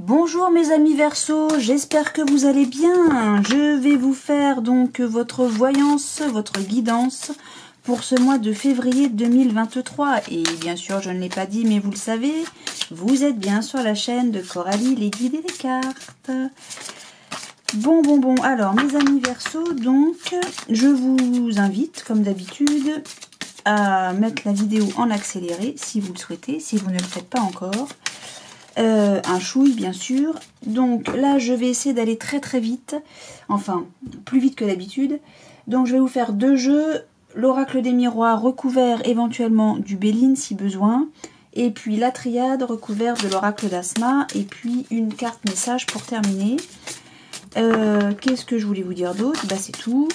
Bonjour mes amis Verseau, j'espère que vous allez bien. Je vais vous faire donc votre voyance, votre guidance pour ce mois de février 2023. Et bien sûr, je ne l'ai pas dit, mais vous le savez, vous êtes bien sur la chaîne de Coralie, les guides et les cartes. Bon, alors mes amis Verseau, donc je vous invite, comme d'habitude, à mettre la vidéo en accéléré si vous le souhaitez, si vous ne le faites pas encore. Un chouille bien sûr. Donc là je vais essayer d'aller très vite, enfin plus vite que d'habitude. Donc je vais vous faire deux jeux, l'oracle des miroirs recouvert éventuellement du Béline si besoin, et puis la triade recouvert de l'oracle d'Asma, et puis une carte message pour terminer. Qu'est-ce que je voulais vous dire d'autre? Bah c'est tout.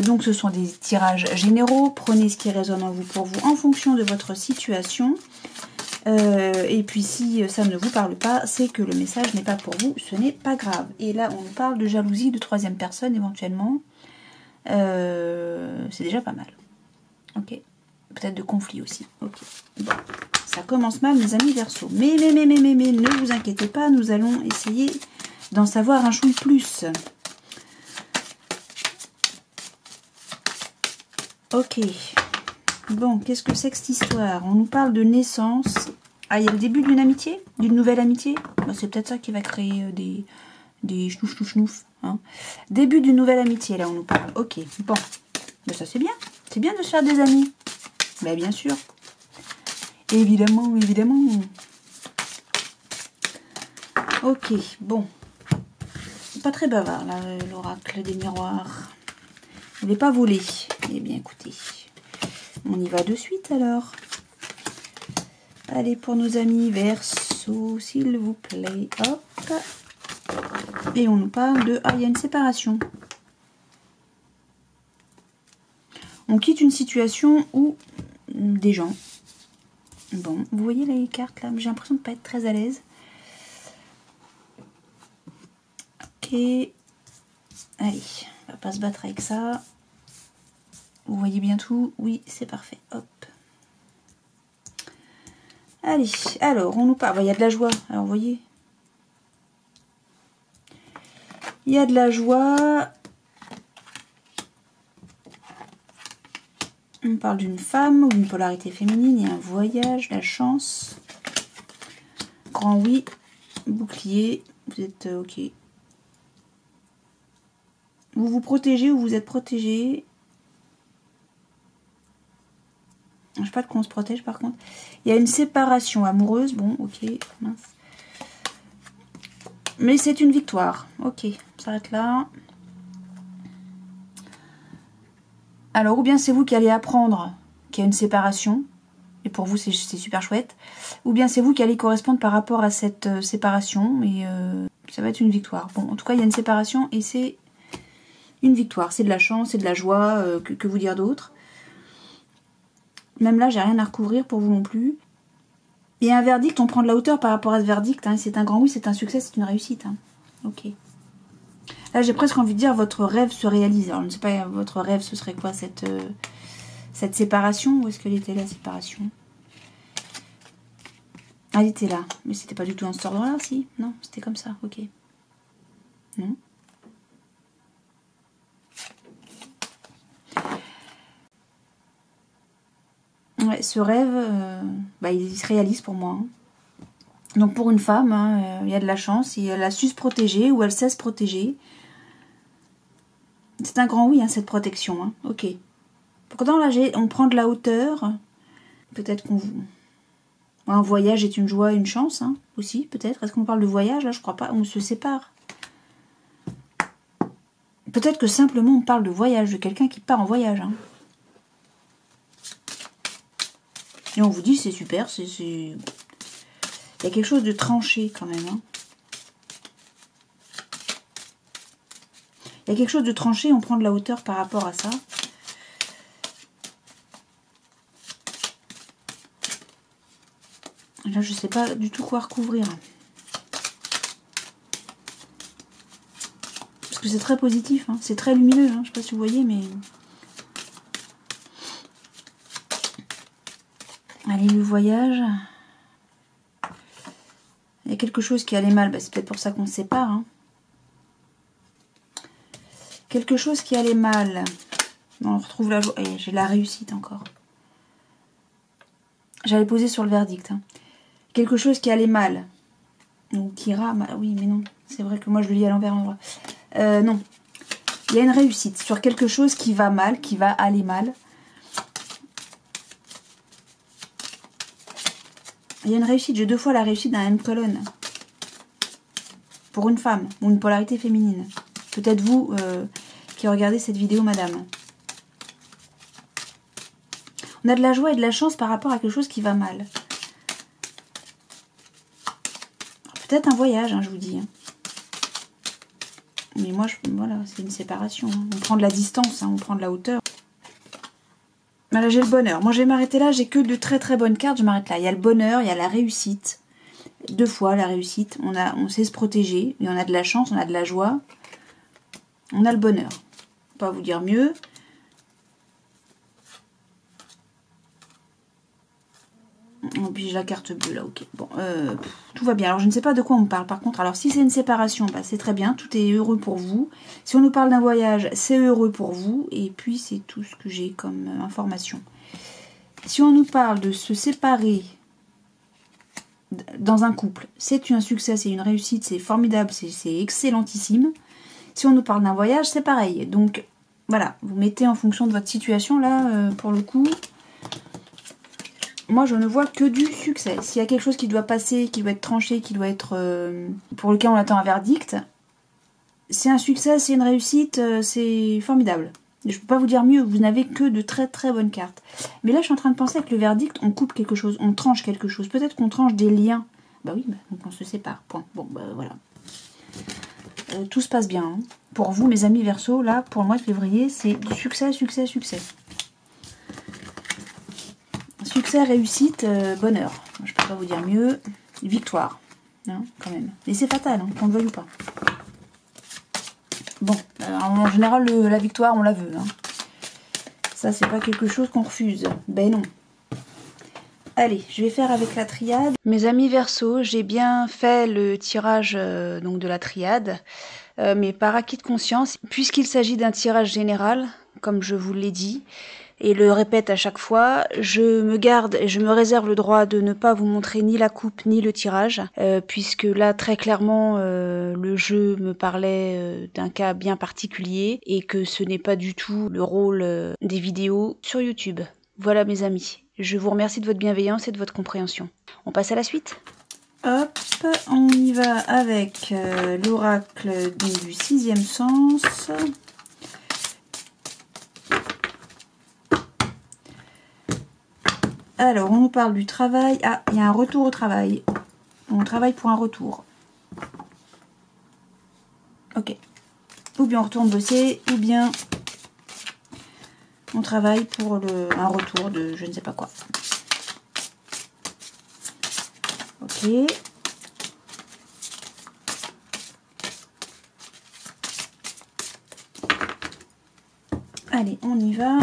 Donc ce sont des tirages généraux, prenez ce qui résonne en vous pour vous en fonction de votre situation. Et puis si ça ne vous parle pas, c'est que le message n'est pas pour vous, ce n'est pas grave. Et là on parle de jalousie, de troisième personne éventuellement. C'est déjà pas mal. Ok. Peut-être de conflit aussi. Ok. Bon. Ça commence mal mes amis Verseau. Mais ne vous inquiétez pas, nous allons essayer d'en savoir un chouille plus. Ok. Bon, qu'est-ce que c'est que cette histoire? On nous parle de naissance. Ah, il y a le début d'une amitié? D'une nouvelle amitié? Bah, c'est peut-être ça qui va créer des chnouf. Hein. Début d'une nouvelle amitié, là, on nous parle. Ok, bon. Bah, ça, c'est bien. C'est bien de se faire des amis. Bah, bien sûr. Évidemment. Ok, bon. Pas très bavard, là, l'oracle des miroirs. Il n'est pas volé. Eh bien, écoutez. On y va de suite alors. Allez pour nos amis Verseau, s'il vous plaît. Hop. Et on nous parle de... Ah, il y a une séparation. On quitte une situation où des gens... Bon, vous voyez les cartes là? J'ai l'impression de ne pas être très à l'aise. Ok. Allez, on va pas se battre avec ça. Vous voyez bien tout? Oui, c'est parfait. Hop. Allez, alors, on nous parle... Il y a de la joie. Alors, vous voyez? Il y a de la joie. On parle d'une femme ou d'une polarité féminine. Il y a un voyage, la chance. Grand oui. Bouclier. Vous êtes ok. Vous vous protégez ou vous êtes protégé. Je sais pas de quoi on se protège par contre. Il y a une séparation amoureuse. Bon, ok. Mince. Mais c'est une victoire. Ok, on s'arrête là. Alors, ou bien c'est vous qui allez apprendre qu'il y a une séparation. Et pour vous, c'est super chouette. Ou bien c'est vous qui allez correspondre par rapport à cette séparation. Et ça va être une victoire. Bon, en tout cas, il y a une séparation et c'est une victoire. C'est de la chance, c'est de la joie. Que vous dire d'autre? Même là, j'ai rien à recouvrir pour vous non plus. Il y a un verdict, on prend de la hauteur par rapport à ce verdict. Hein. C'est un grand oui, c'est un succès, c'est une réussite. Hein. Ok. Là, j'ai presque envie de dire votre rêve se réalise. Alors, je ne sais pas, votre rêve, ce serait quoi cette séparation? Où est-ce qu'elle était la séparation? Elle était là. Mais c'était pas du tout dans cet ordre-là, si? Non, c'était comme ça, ok. Non. Ouais, ce rêve, il se réalise pour moi. Hein. Donc pour une femme, hein, il y a de la chance. Et elle a su se protéger ou elle sait se protéger. C'est un grand oui, hein, cette protection. Hein. Ok. Pourtant, là, on prend de la hauteur. Peut-être qu'on... Un voyage est une joie, une chance, hein, aussi, peut-être. Est-ce qu'on parle de voyage? Là, je crois pas. On se sépare. Peut-être que simplement, on parle de voyage, de quelqu'un qui part en voyage. Hein. Et on vous dit, c'est super, il y a quelque chose de tranché, quand même. Hein. Il y a quelque chose de tranché, on prend de la hauteur par rapport à ça. Là, je ne sais pas du tout quoi recouvrir. Parce que c'est très positif, hein. C'est très lumineux. Hein. Je ne sais pas si vous voyez, mais... Allez, le voyage. Il y a quelque chose qui allait mal. Bah, c'est peut-être pour ça qu'on se sépare. Hein. Quelque chose qui allait mal. On retrouve la joie. J'ai la réussite encore. J'allais poser sur le verdict. Hein. Quelque chose qui allait mal. Ou qui ira mal. Oui, mais non. C'est vrai que moi, je le lis à l'envers. Non. Il y a une réussite sur quelque chose qui va mal, qui va aller mal. Il y a une réussite. J'ai 2 fois la réussite dans la même colonne. Pour une femme. Ou une polarité féminine. Peut-être vous qui regardez cette vidéo, madame. On a de la joie et de la chance par rapport à quelque chose qui va mal. Peut-être un voyage, hein, je vous dis. Hein. Mais moi, voilà, c'est une séparation. Hein. On prend de la distance, hein, on prend de la hauteur. Voilà, j'ai le bonheur. Moi, je vais m'arrêter là. J'ai que de très très bonnes cartes. Je m'arrête là. Il y a le bonheur, il y a la réussite. 2 fois la réussite. On sait se protéger. Et on a de la chance, on a de la joie. On a le bonheur. Pas vous dire mieux. Et puis j'ai la carte bleue là, ok. Bon, tout va bien. Alors je ne sais pas de quoi on me parle par contre. Alors si c'est une séparation, bah, c'est très bien, tout est heureux pour vous. Si on nous parle d'un voyage, c'est heureux pour vous. Et puis c'est tout ce que j'ai comme information. Si on nous parle de se séparer dans un couple, c'est un succès, c'est une réussite, c'est formidable, c'est excellentissime. Si on nous parle d'un voyage, c'est pareil. Donc voilà, vous mettez en fonction de votre situation là, pour le coup. Moi, je ne vois que du succès. S'il y a quelque chose qui doit passer, qui doit être tranché, qui doit être pour lequel on attend un verdict, c'est un succès, c'est une réussite, c'est formidable. Je ne peux pas vous dire mieux, vous n'avez que de très très bonnes cartes. Mais là, je suis en train de penser avec le verdict, on coupe quelque chose, on tranche quelque chose. Peut-être qu'on tranche des liens. Bah oui, donc on se sépare. Point. Bon, bah voilà. Tout se passe bien. Hein. Pour vous, mes amis Verseau, là, pour le mois de février, c'est du succès, succès, succès. Succès, réussite, bonheur. Je peux pas vous dire mieux. Victoire, hein, quand même. Et c'est fatal, hein, qu'on le veuille ou pas. Bon, en général, la victoire, on la veut. Hein. Ça, c'est pas quelque chose qu'on refuse. Ben non. Allez, je vais faire avec la triade. Mes amis Verseau, j'ai bien fait le tirage donc de la triade, mais par acquis de conscience, puisqu'il s'agit d'un tirage général, comme je vous l'ai dit, et le répète à chaque fois, je me garde et je me réserve le droit de ne pas vous montrer ni la coupe ni le tirage, puisque là très clairement le jeu me parlait d'un cas bien particulier et que ce n'est pas du tout le rôle des vidéos sur YouTube. Voilà mes amis, je vous remercie de votre bienveillance et de votre compréhension. On passe à la suite. Hop, on y va avec l'oracle du 6e sens. Alors, on nous parle du travail. Ah, il y a un retour au travail. On travaille pour un retour. Ok. Ou bien on retourne bosser, ou bien on travaille pour un retour de je ne sais pas quoi. Ok. Allez, on y va.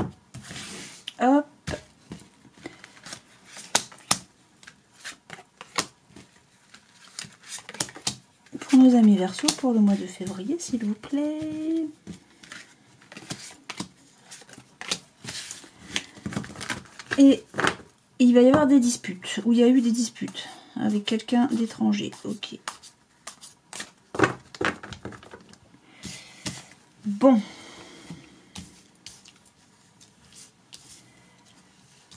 Hop. Pour nos amis Verseau, pour le mois de février, s'il vous plaît. Et il va y avoir des disputes, ou il y a eu des disputes avec quelqu'un d'étranger. Ok. Bon.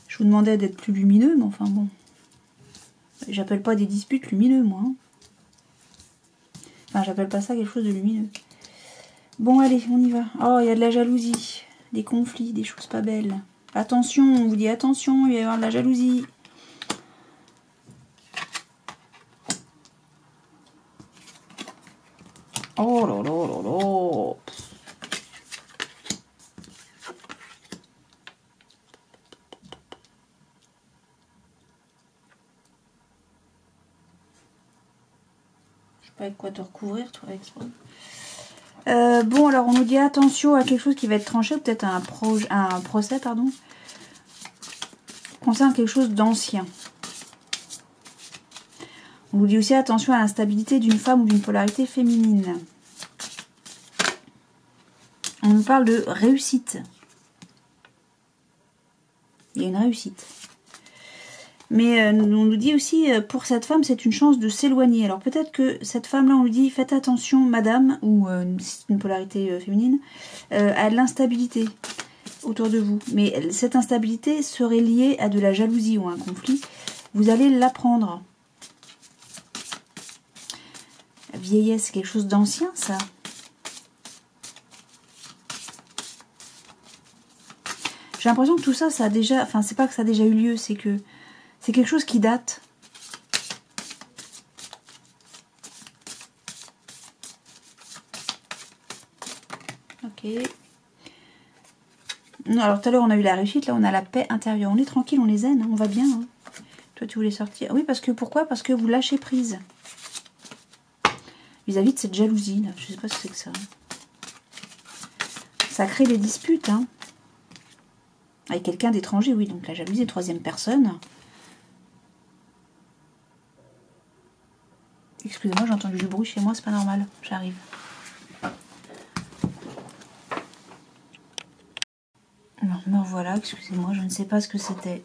Je vous demandais d'être plus lumineux, mais enfin bon. J'appelle pas des disputes lumineux, moi. Hein. Enfin, j'appelle pas ça quelque chose de lumineux. Bon, allez, on y va. Oh, il y a de la jalousie, des conflits, des choses pas belles. Attention, on vous dit attention, il va y avoir de la jalousie. Oh là là là là. Je sais pas avec quoi te recouvrir, toi, avec ça. Bon, alors on nous dit attention à quelque chose qui va être tranché, peut-être un procès, pardon, concernant quelque chose d'ancien. On vous dit aussi attention à l'instabilité d'une femme ou d'une polarité féminine. On nous parle de réussite. Il y a une réussite. Mais on nous dit aussi, pour cette femme, c'est une chance de s'éloigner. Alors peut-être que cette femme-là, on lui dit, faites attention, madame, ou c'est une polarité féminine, à de l'instabilité autour de vous. Mais cette instabilité serait liée à de la jalousie ou à un conflit. Vous allez l'apprendre. La vieillesse, c'est quelque chose d'ancien, ça. J'ai l'impression que tout ça, ça a déjà... Enfin, c'est pas que ça a déjà eu lieu, c'est que c'est quelque chose qui date. Ok. Non, alors tout à l'heure, on a eu la réussite. Là, on a la paix intérieure. On est tranquille, on est zen. Hein, on va bien. Hein. Toi, tu voulais sortir. Oui, parce que pourquoi? Parce que vous lâchez prise. Vis-à-vis de cette jalousie. Là. Je sais pas ce que c'est que ça. Ça crée des disputes. Hein. Avec quelqu'un d'étranger, oui. Donc la jalousie, troisième personne. Excusez-moi, j'ai entendu du bruit chez moi, c'est pas normal. J'arrive. Non, voilà, excusez-moi, je ne sais pas ce que c'était.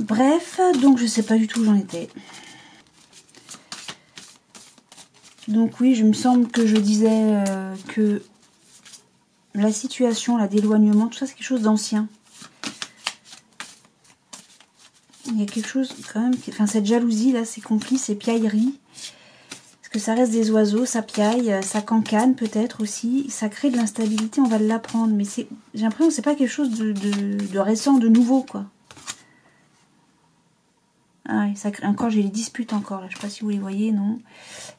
Bref, donc je sais pas du tout où j'en étais. Donc oui, je me semble que je disais que la situation, là, d'éloignement, tout ça, c'est quelque chose d'ancien. Il y a quelque chose quand même, enfin cette jalousie là, ces conflits, ces piailleries, parce que ça reste des oiseaux, ça piaille, ça cancane peut-être aussi, ça crée de l'instabilité, on va l'apprendre, mais j'ai l'impression que c'est pas quelque chose de récent, de nouveau quoi. Ah oui, ça crée, encore j'ai les disputes encore là, je sais pas si vous les voyez, non.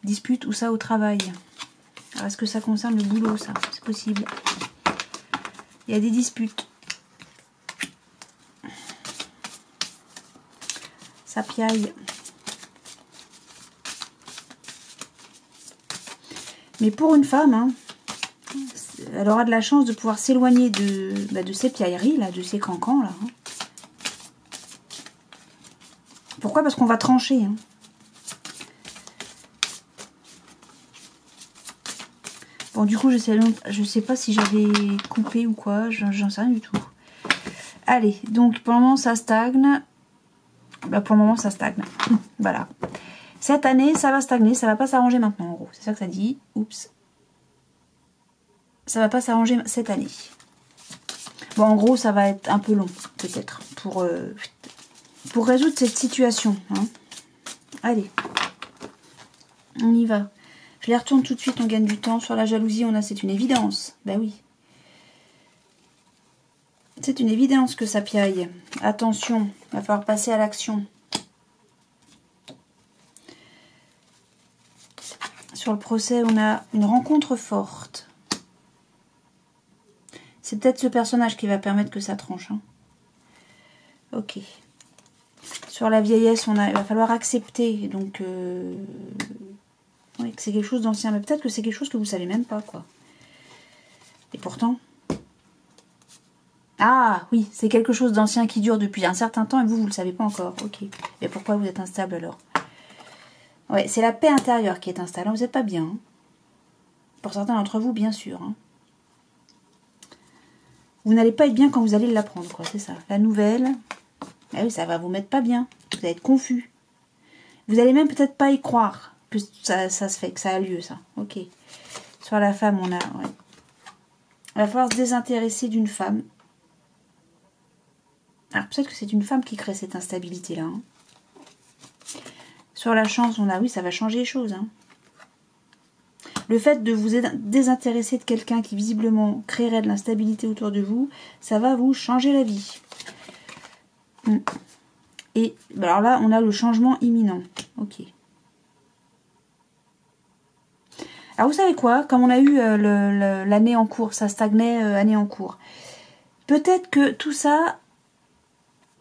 Disputes ou ça au travail. Alors est-ce que ça concerne le boulot ça? C'est possible. Il y a des disputes. Ça piaille. Mais pour une femme, hein, elle aura de la chance de pouvoir s'éloigner de ces piailleries, là, de ces cancans, là. Hein. Pourquoi? Parce qu'on va trancher. Hein. Bon, du coup, je sais pas si j'avais coupé ou quoi, j'en sais rien du tout. Allez, donc pour le moment, ça stagne. Bah, pour le moment, ça stagne. Voilà. Cette année, ça va stagner. Ça va pas s'arranger maintenant, en gros. C'est ça que ça dit. Oups. Ça va pas s'arranger cette année. Bon, en gros, ça va être un peu long, peut-être, pour résoudre cette situation. Hein. Allez. On y va. Je les retourne tout de suite, on gagne du temps. Sur la jalousie, on a, c'est une évidence. Ben oui. C'est une évidence que ça piaille. Attention, il va falloir passer à l'action. Sur le procès, on a une rencontre forte. C'est peut-être ce personnage qui va permettre que ça tranche. Hein. Ok. Sur la vieillesse, il va falloir accepter. Donc, oui, que c'est quelque chose d'ancien. Mais peut-être que c'est quelque chose que vous ne savez même pas, quoi. Et pourtant... Ah, oui, c'est quelque chose d'ancien qui dure depuis un certain temps et vous ne le savez pas encore. Ok. Et pourquoi vous êtes instable alors? Ouais, c'est la paix intérieure qui est installée. Vous n'êtes pas bien. Hein. Pour certains d'entre vous, bien sûr. Hein. Vous n'allez pas être bien quand vous allez l'apprendre, quoi. C'est ça. La nouvelle. Ah oui, ça va vous mettre pas bien. Vous allez être confus. Vous allez même peut-être pas y croire que ça se fait, que ça a lieu, ça. Ok. Sur la femme, on a... Ouais. Il va falloir se désintéresser d'une femme. Alors peut-être que c'est une femme qui crée cette instabilité-là. Hein. Sur la chance, on a... Oui, ça va changer les choses. Hein. Le fait de vous désintéresser de quelqu'un qui visiblement créerait de l'instabilité autour de vous, ça va vous changer la vie. Et alors là, on a le changement imminent. Ok. Alors vous savez quoi? Comme on a eu l'année en cours, ça stagnait année en cours. Peut-être que tout ça,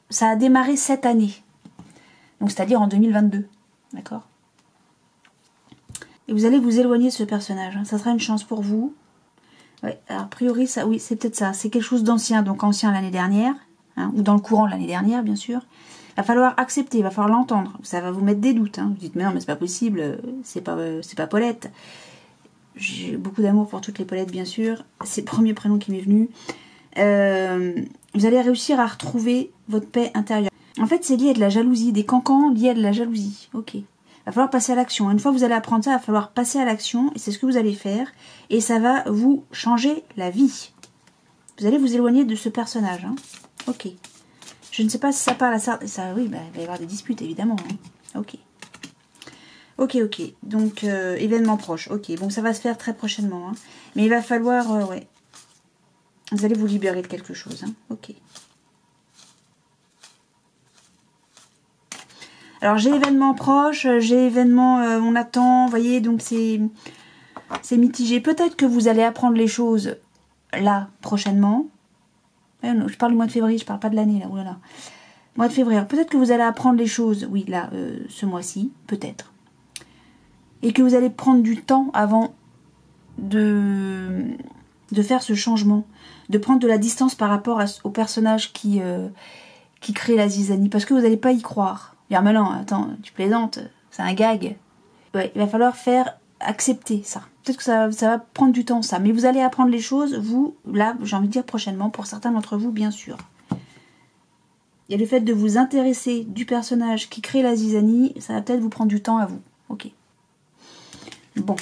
ça a démarré cette année. Donc c'est-à-dire en 2022. D'accord? Et vous allez vous éloigner de ce personnage. Hein. Ça sera une chance pour vous. Ouais, alors, a priori, ça, oui, c'est peut-être ça. C'est quelque chose d'ancien, donc ancien l'année dernière. Hein, ou dans le courant de l'année dernière, bien sûr. Il Va falloir accepter, va falloir l'entendre. Ça va vous mettre des doutes. Hein. Vous dites, mais non, mais c'est pas possible, c'est pas Paulette. J'ai beaucoup d'amour pour toutes les Paulettes, bien sûr. C'est le premier prénom qui m'est venu. Vous allez réussir à retrouver votre paix intérieure. En fait, c'est lié à de la jalousie, des cancans liés à de la jalousie. Ok. Va falloir passer à l'action. Une fois que vous allez apprendre ça, il va falloir passer à l'action. Et c'est ce que vous allez faire. Et ça va vous changer la vie. Vous allez vous éloigner de ce personnage. Hein. Ok. Je ne sais pas si ça parle à ça. Oui, bah, il va y avoir des disputes, évidemment. Hein. Ok. Ok. Donc, événement proche. Ok. Bon, ça va se faire très prochainement. Hein. Mais il va falloir... ouais. Vous allez vous libérer de quelque chose. Hein. Ok. Alors, j'ai événement proche. J'ai événement... on attend. Vous voyez, donc c'est mitigé. Peut-être que vous allez apprendre les choses là, prochainement. Je parle du mois de février. Je parle pas de l'année, là. Oulala. Mois de février. Peut-être que vous allez apprendre les choses, oui, là, ce mois-ci. Peut-être. Et que vous allez prendre du temps avant de faire ce changement, de prendre de la distance par rapport au personnage qui crée la zizanie, parce que vous n'allez pas y croire. Dire, mais non, attends, tu plaisantes, c'est un gag. Ouais, il va falloir accepter ça. Peut-être que ça va prendre du temps, ça, mais vous allez apprendre les choses, vous, là, j'ai envie de dire prochainement, pour certains d'entre vous, bien sûr. Il y a le fait de vous intéresser du personnage qui crée la zizanie, ça va peut-être vous prendre du temps à vous. Ok. Bon.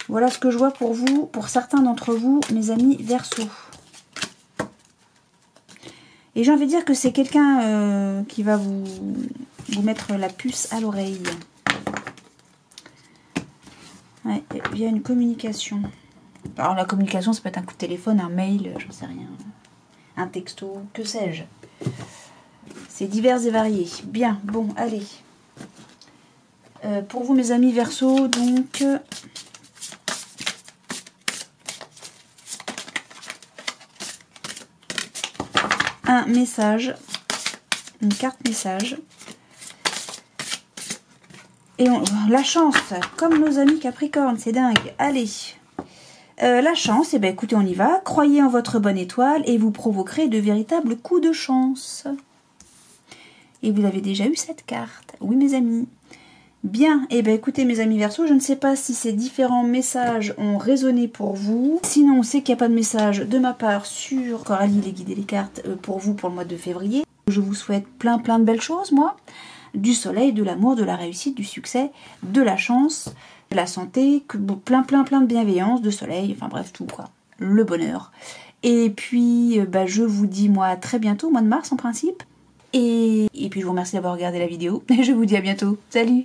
Voilà ce que je vois pour vous, pour certains d'entre vous, mes amis Verseau. Et j'ai envie de dire que c'est quelqu'un qui va vous mettre la puce à l'oreille. Ouais, via une communication. Alors la communication, ça peut être un coup de téléphone, un mail, j'en sais rien. Un texto, que sais-je. C'est divers et varié. Bien, bon, allez. Pour vous, mes amis Verseau, donc... un message, une carte message, et la chance, comme nos amis Capricorne, c'est dingue, allez, la chance, eh bien écoutez, on y va, croyez en votre bonne étoile et vous provoquerez de véritables coups de chance, et vous avez déjà eu cette carte, oui mes amis. Bien, et bien écoutez mes amis Verseau, je ne sais pas si ces différents messages ont résonné pour vous. Sinon, on sait qu'il n'y a pas de message de ma part sur Coralie, les guides et les cartes pour vous pour le mois de février. Je vous souhaite plein de belles choses, moi. Du soleil, de l'amour, de la réussite, du succès, de la chance, de la santé, plein de bienveillance, de soleil, enfin bref, tout quoi. Le bonheur. Et puis, je vous dis moi à très bientôt, au mois de mars en principe. Et puis je vous remercie d'avoir regardé la vidéo. Et je vous dis à bientôt. Salut!